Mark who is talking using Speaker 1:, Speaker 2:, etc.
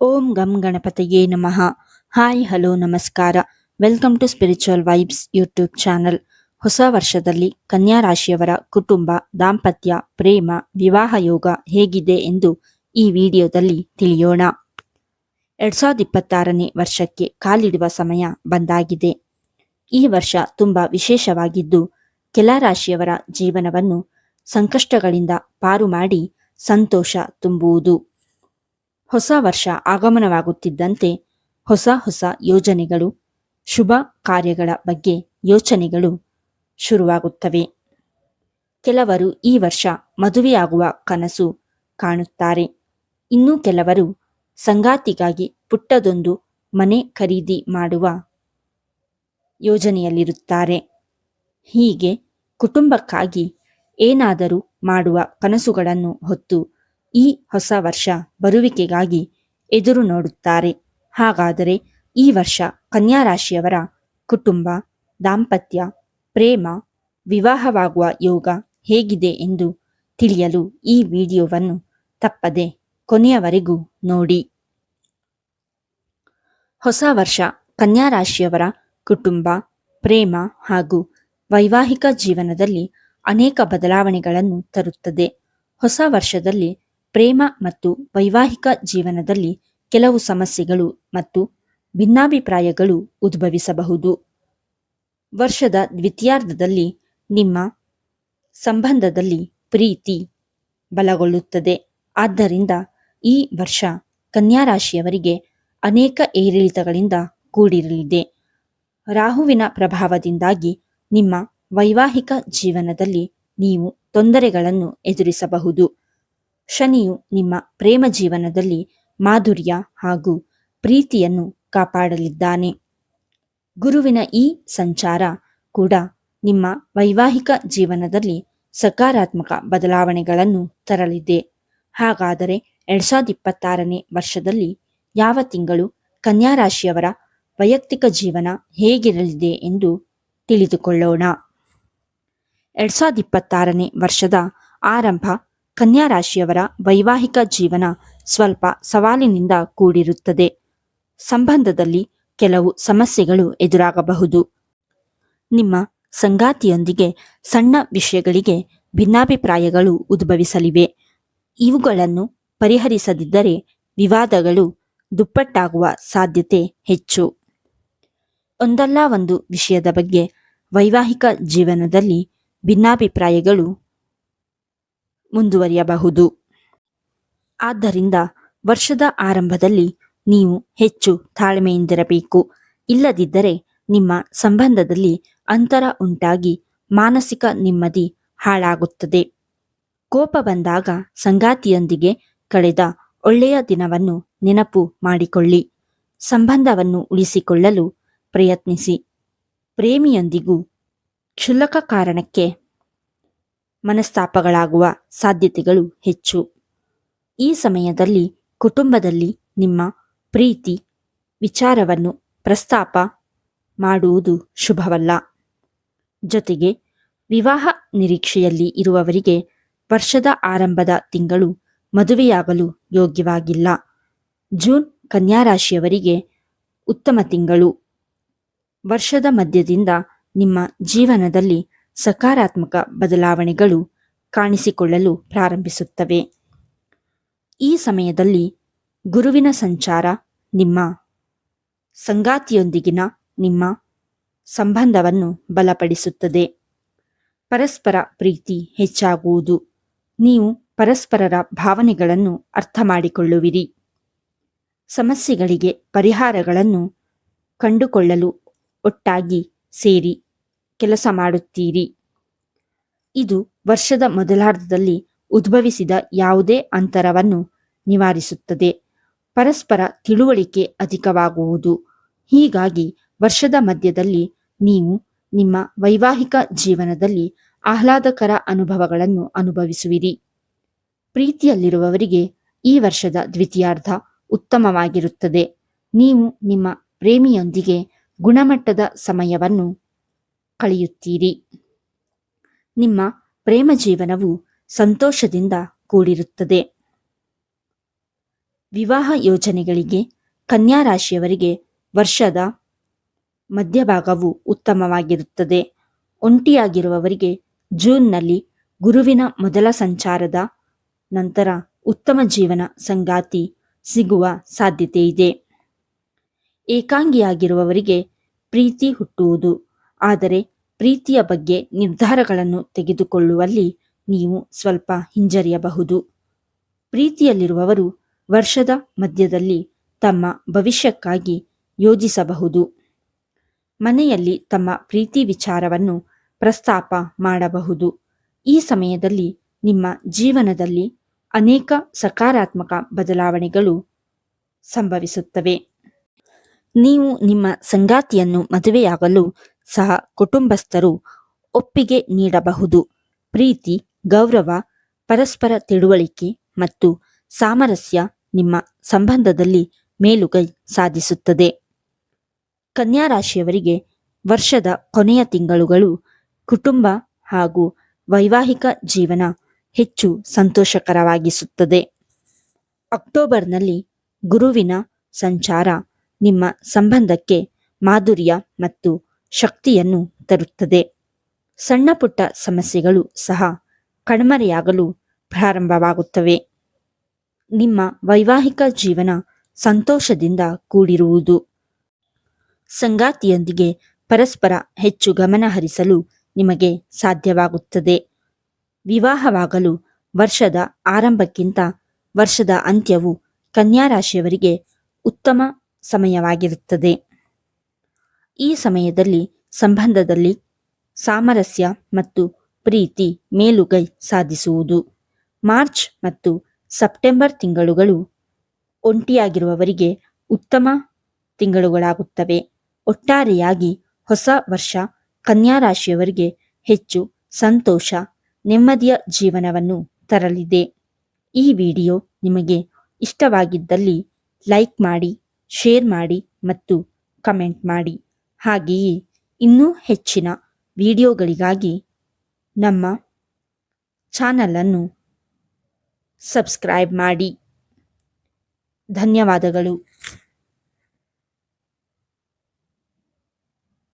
Speaker 1: ಓಂ ಗಂ ಗಣಪತಿಯೇ ನಮಃ. ಹಾಯ್ ಹಲೋ ನಮಸ್ಕಾರ. Welcome to spiritual vibes YouTube channel. ಹೊಸ ವರ್ಷದಲ್ಲಿ ಕನ್ಯಾ ರಾಶಿಯವರ ಕುಟುಂಬ, ದಾಂಪತ್ಯ, ಪ್ರೇಮ, ವಿವಾಹ ಯೋಗ ಹೇಗಿದೆ ಎಂದು ಈ ವಿಡಿಯೋದಲ್ಲಿ ತಿಳಿಯೋಣ. 2026ನೇ ವರ್ಷಕ್ಕೆ ಕಾಲಿಡುವ ಸಮಯ ಬಂದಾಗಿದೆ. ಈ ವರ್ಷ ತುಂಬ ವಿಶೇಷವಾಗಿದ್ದು, ಕೆಲ ರಾಶಿಯವರ ಜೀವನವನ್ನು ಸಂಕಷ್ಟಗಳಿಂದ ಪಾರು ಮಾಡಿ ಸಂತೋಷ ತುಂಬುವುದು. ಹೊಸ ವರ್ಷ ಆಗಮನವಾಗುತ್ತಿದ್ದಂತೆ ಹೊಸ ಯೋಜನೆಗಳು, ಶುಭ ಕಾರ್ಯಗಳ ಬಗ್ಗೆ ಯೋಚನೆಗಳು ಶುರುವಾಗುತ್ತವೆ. ಕೆಲವರು ಈ ವರ್ಷ ಮದುವೆಯಾಗುವ ಕನಸು ಕಾಣುತ್ತಾರೆ. ಇನ್ನು ಕೆಲವರು ಸಂಗಾತಿಗಾಗಿ ಪುಟ್ಟದೊಂದು ಮನೆ ಖರೀದಿ ಮಾಡುವ ಯೋಜನೆಯಲ್ಲಿರುತ್ತಾರೆ. ಹೀಗೆ ಕುಟುಂಬಕ್ಕಾಗಿ ಏನಾದರೂ ಮಾಡುವ ಕನಸುಗಳನ್ನು ಹೊತ್ತು ಈ ಹೊಸ ವರ್ಷ ಬರುವಿಕೆಗಾಗಿ ಎದುರು ನೋಡುತ್ತಾರೆ. ಹಾಗಾದರೆ ಈ ವರ್ಷ ಕನ್ಯಾ ರಾಶಿಯವರ ಕುಟುಂಬ, ದಾಂಪತ್ಯ, ಪ್ರೇಮ, ವಿವಾಹವಾಗುವ ಯೋಗ ಹೇಗಿದೆ ಎಂದು ತಿಳಿಯಲು ಈ ವಿಡಿಯೋವನ್ನು ತಪ್ಪದೆ ಕೊನೆಯವರೆಗೂ ನೋಡಿ. ಹೊಸ ವರ್ಷ ಕನ್ಯಾ ರಾಶಿಯವರ ಕುಟುಂಬ, ಪ್ರೇಮ ಹಾಗೂ ವೈವಾಹಿಕ ಜೀವನದಲ್ಲಿ ಅನೇಕ ಬದಲಾವಣೆಗಳನ್ನು ತರುತ್ತದೆ. ಹೊಸ ವರ್ಷದಲ್ಲಿ ಪ್ರೇಮ ಮತ್ತು ವೈವಾಹಿಕ ಜೀವನದಲ್ಲಿ ಕೆಲವು ಸಮಸ್ಯೆಗಳು ಮತ್ತು ಭಿನ್ನಾಭಿಪ್ರಾಯಗಳು ಉದ್ಭವಿಸಬಹುದು. ವರ್ಷದ ದ್ವಿತೀಯಾರ್ಧದಲ್ಲಿ ನಿಮ್ಮ ಸಂಬಂಧದಲ್ಲಿ ಪ್ರೀತಿ ಬಲಗೊಳ್ಳುತ್ತದೆ. ಆದ್ದರಿಂದ ಈ ವರ್ಷ ಕನ್ಯಾ ರಾಶಿಯವರಿಗೆ ಅನೇಕ ಏರಿಳಿತಗಳಿಂದ ಕೂಡಿರಲಿದೆ. ರಾಹುವಿನ ಪ್ರಭಾವದಿಂದಾಗಿ ನಿಮ್ಮ ವೈವಾಹಿಕ ಜೀವನದಲ್ಲಿ ನೀವು ತೊಂದರೆಗಳನ್ನು ಎದುರಿಸಬಹುದು. ಶನಿಯು ನಿಮ್ಮ ಪ್ರೇಮ ಜೀವನದಲ್ಲಿ ಮಾಧುರ್ಯ ಹಾಗೂ ಪ್ರೀತಿಯನ್ನು ಕಾಪಾಡಲಿದ್ದಾನೆ. ಗುರುವಿನ ಈ ಸಂಚಾರ ಕೂಡ ನಿಮ್ಮ ವೈವಾಹಿಕ ಜೀವನದಲ್ಲಿ ಸಕಾರಾತ್ಮಕ ಬದಲಾವಣೆಗಳನ್ನು ತರಲಿದೆ. ಹಾಗಾದರೆ 2026ನೇ ವರ್ಷದಲ್ಲಿ ಯಾವ ತಿಂಗಳು ಕನ್ಯಾ ರಾಶಿಯವರ ವೈಯಕ್ತಿಕ ಜೀವನ ಹೇಗಿರಲಿದೆ ಎಂದು ತಿಳಿದುಕೊಳ್ಳೋಣ. 2026ನೇ ವರ್ಷದ ಆರಂಭ ಕನ್ಯಾ ರಾಶಿಯವರ ವೈವಾಹಿಕ ಜೀವನ ಸ್ವಲ್ಪ ಸವಾಲಿನಿಂದ ಕೂಡಿರುತ್ತದೆ. ಸಂಬಂಧದಲ್ಲಿ ಕೆಲವು ಸಮಸ್ಯೆಗಳು ಎದುರಾಗಬಹುದು. ನಿಮ್ಮ ಸಂಗಾತಿಯೊಂದಿಗೆ ಸಣ್ಣ ವಿಷಯಗಳಿಗೆ ಭಿನ್ನಾಭಿಪ್ರಾಯಗಳು ಉದ್ಭವಿಸಲಿವೆ. ಇವುಗಳನ್ನು ಪರಿಹರಿಸದಿದ್ದರೆ ವಿವಾದಗಳು ದುಪ್ಪಟ್ಟಾಗುವ ಸಾಧ್ಯತೆ ಹೆಚ್ಚು. ಒಂದಲ್ಲ ಒಂದು ವಿಷಯದ ಬಗ್ಗೆ ವೈವಾಹಿಕ ಜೀವನದಲ್ಲಿ ಭಿನ್ನಾಭಿಪ್ರಾಯಗಳು ಮುಂದುವರಿಯಬಹುದು. ಆದ್ದರಿಂದ ವರ್ಷದ ಆರಂಭದಲ್ಲಿ ನೀವು ಹೆಚ್ಚು ತಾಳ್ಮೆಯಿಂದಿರಬೇಕು. ಇಲ್ಲದಿದ್ದರೆ ನಿಮ್ಮ ಸಂಬಂಧದಲ್ಲಿ ಅಂತರ ಉಂಟಾಗಿ ಮಾನಸಿಕ ನೆಮ್ಮದಿ ಹಾಳಾಗುತ್ತದೆ. ಕೋಪ ಬಂದಾಗ ಸಂಗಾತಿಯೊಂದಿಗೆ ಕಳೆದ ಒಳ್ಳೆಯ ದಿನವನ್ನು ನೆನಪು ಮಾಡಿಕೊಳ್ಳಿ. ಸಂಬಂಧವನ್ನು ಉಳಿಸಿಕೊಳ್ಳಲು ಪ್ರಯತ್ನಿಸಿ. ಪ್ರೇಮಿಯೊಂದಿಗೂ ಕ್ಷುಲ್ಲಕ ಕಾರಣಕ್ಕೆ ಮನಸ್ತಾಪಗಳಾಗುವ ಸಾಧ್ಯತೆಗಳು ಹೆಚ್ಚು. ಈ ಸಮಯದಲ್ಲಿ ಕುಟುಂಬದಲ್ಲಿ ನಿಮ್ಮ ಪ್ರೀತಿ ವಿಚಾರವನ್ನು ಪ್ರಸ್ತಾಪ ಮಾಡುವುದು ಶುಭವಲ್ಲ. ಜೊತೆಗೆ ವಿವಾಹ ನಿರೀಕ್ಷೆಯಲ್ಲಿ ಇರುವವರಿಗೆ ವರ್ಷದ ಆರಂಭದ ತಿಂಗಳು ಮದುವೆಯಾಗಲು ಯೋಗ್ಯವಾಗಿಲ್ಲ. ಜೂನ್ ಕನ್ಯಾ ರಾಶಿಯವರಿಗೆ ಉತ್ತಮ ತಿಂಗಳು. ವರ್ಷದ ಮಧ್ಯದಿಂದ ನಿಮ್ಮ ಜೀವನದಲ್ಲಿ ಸಕಾರಾತ್ಮಕ ಬದಲಾವಣೆಗಳು ಕಾಣಿಸಿಕೊಳ್ಳಲು ಪ್ರಾರಂಭಿಸುತ್ತವೆ. ಈ ಸಮಯದಲ್ಲಿ ಗುರುವಿನ ಸಂಚಾರ ನಿಮ್ಮ ಸಂಗಾತಿಯೊಂದಿಗಿನ ನಿಮ್ಮ ಸಂಬಂಧವನ್ನು ಬಲಪಡಿಸುತ್ತದೆ. ಪರಸ್ಪರ ಪ್ರೀತಿ ಹೆಚ್ಚಾಗುವುದು. ನೀವು ಪರಸ್ಪರರ ಭಾವನೆಗಳನ್ನು ಅರ್ಥ ಮಾಡಿಕೊಳ್ಳುವಿರಿ. ಸಮಸ್ಯೆಗಳಿಗೆ ಪರಿಹಾರಗಳನ್ನು ಕಂಡುಕೊಳ್ಳಲು ಒಟ್ಟಾಗಿ ಸೇರಿ ಕೆಲಸ ಮಾಡುತ್ತೀರಿ. ಇದು ವರ್ಷದ ಮೊದಲಾರ್ಧದಲ್ಲಿ ಉದ್ಭವಿಸಿದ ಯಾವುದೇ ಅಂತರವನ್ನು ನಿವಾರಿಸುತ್ತದೆ. ಪರಸ್ಪರ ತಿಳುವಳಿಕೆ ಅಧಿಕವಾಗುವುದು. ಹೀಗಾಗಿ ವರ್ಷದ ಮಧ್ಯದಲ್ಲಿ ನೀವು ನಿಮ್ಮ ವೈವಾಹಿಕ ಜೀವನದಲ್ಲಿ ಆಹ್ಲಾದಕರ ಅನುಭವಗಳನ್ನು ಅನುಭವಿಸುವಿರಿ. ಪ್ರೀತಿಯಲ್ಲಿರುವವರಿಗೆ ಈ ವರ್ಷದ ದ್ವಿತೀಯಾರ್ಧ ಉತ್ತಮವಾಗಿರುತ್ತದೆ. ನೀವು ನಿಮ್ಮ ಪ್ರೇಮಿಯೊಂದಿಗೆ ಗುಣಮಟ್ಟದ ಸಮಯವನ್ನು ಕಳೆಯುತ್ತೀರಿ. ನಿಮ್ಮ ಪ್ರೇಮ ಜೀವನವು ಸಂತೋಷದಿಂದ ಕೂಡಿರುತ್ತದೆ. ವಿವಾಹ ಯೋಜನೆಗಳಿಗೆ ಕನ್ಯಾ ರಾಶಿಯವರಿಗೆ ವರ್ಷದ ಮಧ್ಯಭಾಗವು ಉತ್ತಮವಾಗಿರುತ್ತದೆ. ಒಂಟಿಯಾಗಿರುವವರಿಗೆ ಜೂನ್ನಲ್ಲಿ ಗುರುವಿನ ಮೊದಲ ಸಂಚಾರದ ನಂತರ ಉತ್ತಮ ಜೀವನ ಸಂಗಾತಿ ಸಿಗುವ ಸಾಧ್ಯತೆ ಇದೆ. ಏಕಾಂಗಿಯಾಗಿರುವವರಿಗೆ ಪ್ರೀತಿ ಹುಟ್ಟುವುದು, ಆದರೆ ಪ್ರೀತಿಯ ಬಗ್ಗೆ ನಿರ್ಧಾರಗಳನ್ನು ತೆಗೆದುಕೊಳ್ಳುವಲ್ಲಿ ನೀವು ಸ್ವಲ್ಪ ಹಿಂಜರಿಯಬಹುದು. ಪ್ರೀತಿಯಲ್ಲಿರುವವರು ವರ್ಷದ ಮಧ್ಯದಲ್ಲಿ ತಮ್ಮ ಭವಿಷ್ಯಕ್ಕಾಗಿ ಯೋಜಿಸಬಹುದು. ಮನೆಯಲ್ಲಿ ತಮ್ಮ ಪ್ರೀತಿ ವಿಚಾರವನ್ನು ಪ್ರಸ್ತಾಪ ಮಾಡಬಹುದು. ಈ ಸಮಯದಲ್ಲಿ ನಿಮ್ಮ ಜೀವನದಲ್ಲಿ ಅನೇಕ ಸಕಾರಾತ್ಮಕ ಬದಲಾವಣೆಗಳು ಸಂಭವಿಸುತ್ತವೆ. ನೀವು ನಿಮ್ಮ ಸಂಗಾತಿಯನ್ನು ಮದುವೆಯಾಗಲು ಸಹ ಕುಟುಂಬಸ್ಥರು ಒಪ್ಪಿಗೆ ನೀಡಬಹುದು. ಪ್ರೀತಿ, ಗೌರವ, ಪರಸ್ಪರ ತಿಳುವಳಿಕೆ ಮತ್ತು ಸಾಮರಸ್ಯ ನಿಮ್ಮ ಸಂಬಂಧದಲ್ಲಿ ಮೇಲುಗೈ ಸಾಧಿಸುತ್ತದೆ. ಕನ್ಯಾ ರಾಶಿಯವರಿಗೆ ವರ್ಷದ ಕೊನೆಯ ತಿಂಗಳುಗಳು ಕುಟುಂಬ ಹಾಗೂ ವೈವಾಹಿಕ ಜೀವನ ಹೆಚ್ಚು ಸಂತೋಷಕರವಾಗಿಸುತ್ತದೆ. ಅಕ್ಟೋಬರ್ನಲ್ಲಿ ಗುರುವಿನ ಸಂಚಾರ ನಿಮ್ಮ ಸಂಬಂಧಕ್ಕೆ ಮಾಧುರ್ಯ ಮತ್ತು ಶಕ್ತಿಯನ್ನು ತರುತ್ತದೆ. ಸಣ್ಣ ಪುಟ್ಟ ಸಮಸ್ಯೆಗಳು ಸಹ ಕಣ್ಮರೆಯಾಗಲು ಪ್ರಾರಂಭವಾಗುತ್ತವೆ. ನಿಮ್ಮ ವೈವಾಹಿಕ ಜೀವನ ಸಂತೋಷದಿಂದ ಕೂಡಿರುವುದು. ಸಂಗಾತಿಯೊಂದಿಗೆ ಪರಸ್ಪರ ಹೆಚ್ಚು ಗಮನ ಹರಿಸಲು ನಿಮಗೆ ಸಾಧ್ಯವಾಗುತ್ತದೆ. ವಿವಾಹವಾಗಲು ವರ್ಷದ ಆರಂಭಕ್ಕಿಂತ ವರ್ಷದ ಅಂತ್ಯವು ಕನ್ಯಾ ರಾಶಿಯವರಿಗೆ ಉತ್ತಮ ಸಮಯವಾಗಿರುತ್ತದೆ. ಈ ಸಮಯದಲ್ಲಿ ಸಂಬಂಧದಲ್ಲಿ ಸಾಮರಸ್ಯ ಮತ್ತು ಪ್ರೀತಿ ಮೇಲುಗೈ ಸಾಧಿಸುವುದು. ಮಾರ್ಚ್ ಮತ್ತು ಸೆಪ್ಟೆಂಬರ್ ತಿಂಗಳುಗಳು ಒಂಟಿಯಾಗಿರುವವರಿಗೆ ಉತ್ತಮ ತಿಂಗಳುಗಳಾಗುತ್ತವೆ. ಒಟ್ಟಾರೆಯಾಗಿ ಹೊಸ ವರ್ಷ ಕನ್ಯಾ ರಾಶಿಯವರಿಗೆ ಹೆಚ್ಚು ಸಂತೋಷ, ನೆಮ್ಮದಿಯ ಜೀವನವನ್ನು ತರಲಿದೆ. ಈ ವಿಡಿಯೋ ನಿಮಗೆ ಇಷ್ಟವಾಗಿದ್ದಲ್ಲಿ ಲೈಕ್ ಮಾಡಿ, ಶೇರ್ ಮಾಡಿ ಮತ್ತು ಕಮೆಂಟ್ ಮಾಡಿ. ಹಾಗೆಯೇ ಇನ್ನೂ ಹೆಚ್ಚಿನ ವಿಡಿಯೋಗಳಿಗಾಗಿ ನಮ್ಮ ಚಾನಲನ್ನು ಸಬ್ಸ್ಕ್ರೈಬ್ ಮಾಡಿ. ಧನ್ಯವಾದಗಳು.